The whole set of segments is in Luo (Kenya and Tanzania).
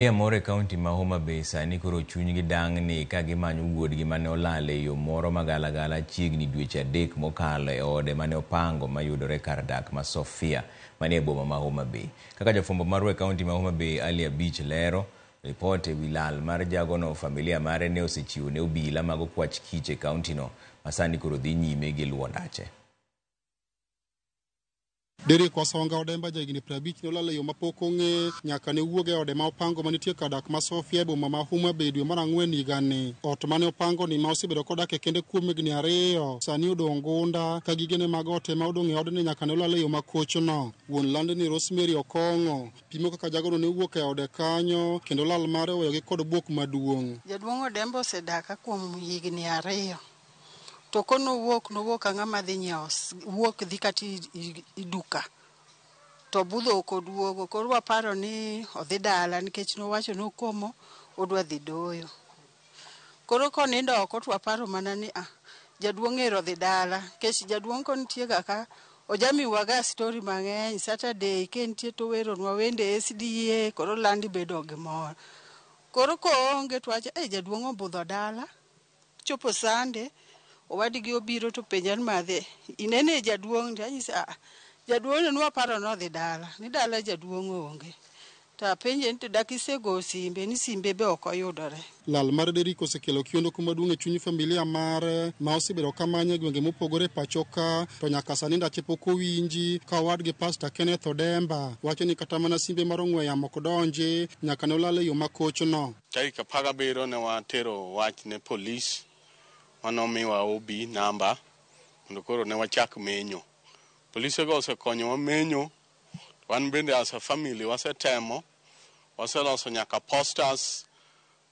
Amore County ma Homa Bay sani koro chunygi dang' ni ka gimanyo wuodgi mane olal e yo moro magalagala chiegni dweche 3 mokalo e ode mane opango mayudore kar dak ma Sofia manie boma ma Homa Bay. Kaka jafwambo marwa e County ma Homa Bay Ali Abich lero, ripot e wi lal mar jagono familia mare ne osechiwo ne obila mag okwach kich e county no masani koro dhi nyime gi luwo ndache. Derek Wasonga Odemba jagini 50 nolala yo mapok ong'e nyaka ne wuoge ode ma opango manitie kadak ma Sofia boma ma Homa Bay dwe mar Ang'wen higani. Ot mane opango ni ma osebedo kodak e kende kuom higni 2 sani odong' gunda ka gigene mag ote ma odong' e odni nyaka ne olala yo makochno. Wuon lande ni Rosemary Okong'o pimo kaka jagono ne wuok e ode kanyo kendo lal mare oweyogi kod buok maduong'. Jaduong' Odemba osedaka kuom higni 2. To kono wuok ang'ama dhi nyiewo wuok dhi kati iduka to budho koduogo koro waparo ni odhi dala nikech nowacho nokomo odwa dhi doyo. Koro konindo oko to waparo mana ni jaduong' ero dhi dala nikech jaduong' kontie ka ojamiwaga story mang'eny. Saturday kentie to weronwa wende SDA koro landi bedo gi mor. Koro koonge to wacho jaduong' obudho dala chopo Sunday owadgi obiro to penjan madhe inene jaduong' anyisa jaduong' ne waparo no dhi dala ni dala jaduong' onge ta penje ni dak isego simbe ni simbe be ok oyudore. Lal mar Derek osekelo kiondo kuma duong' e chuny familia mare ma osebedo kamanye gwenge mopogore pachoka to nyaka sani ndache pok owinji ka wadgi Pastor Kenneth Odemba wacho ni kata mana simbe mar ong'we yamo ok donje nyaka ne olal e yo makochno. Tarik 17 ne watero wach ne polis manomiwa OB namba mondo koro ne wachak menyo. Polise go osekonyowa menyo. Wan bende as a family wasetemo, waseloso nyaka posters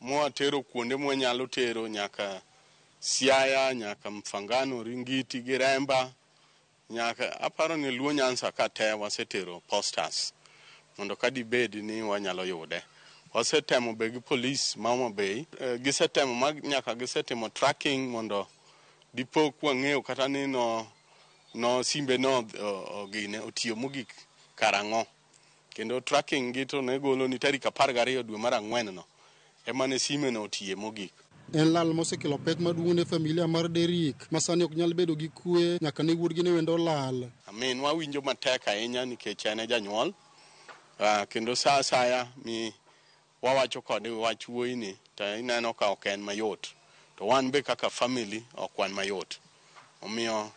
mwatero kuonde mwanyalo tero nyaka Siaya, nyaka Mfangano, Ringiti, Giremba, nyaka aparo ni Luo Nyanza kate wasetero posters mondo kadibed ni wanyalo yude. Wasetemo be gi police ma Homa Bay, gisetemo nyaka gisetimo tracking mondo dipo kwang'eyo kata ni no simbe no gine otiyo mogik karang'o. Kendo tracking gito ne golo ni tarik 12 dwe mar Ang'wen no ema ne sime no otiye mogik. En lal mosekelo pek maduong' ne familia mar Derek masani ok nyal bedo gi kue nyaka ne wuodgi ne wendo lal. Amin, wawinjo matek ahinya nikech en janyuol kendo sa saya mi wawacho kode wach wuoyini to ineno ka ok en mayot to wan be kaka family ok wan mayot. Omiyo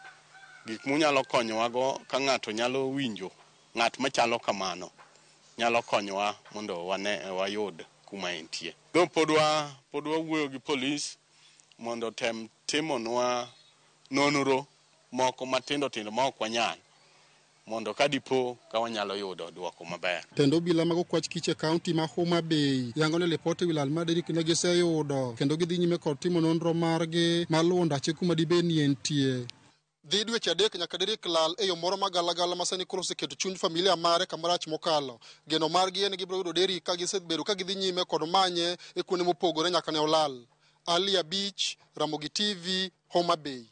gik munyalo konyowago ka ng'ato nyalo winjo ng'at machalo kamano nyalo konyowa mondo wayud kuma entie. Do pod wawuoyo gi polis mondo tem timonwa nonro moko matindo ma ok wanyal mondo kadipo ka wanyalo yudo duoko maber. Tendo obila mag okwach kich e county ma Homa Bay yango ne ripot ewi lal mar Derek ne giseyudo kendo gidhi nyime kod timo nonro margi mar luwo ndache kuma dibe ni entie. Dhi dweche 3 nyaka Derek lal e yo moro magalagala masani koro oseketo chuny familia mare kamarach mokalo. Geno margi en gibiro yudo Derek ka gisebedo ka gidhi nyime kod manye e kuonde mopogore nyaka ne olal. Ali Abich, Ramogi TV, Homa Bay.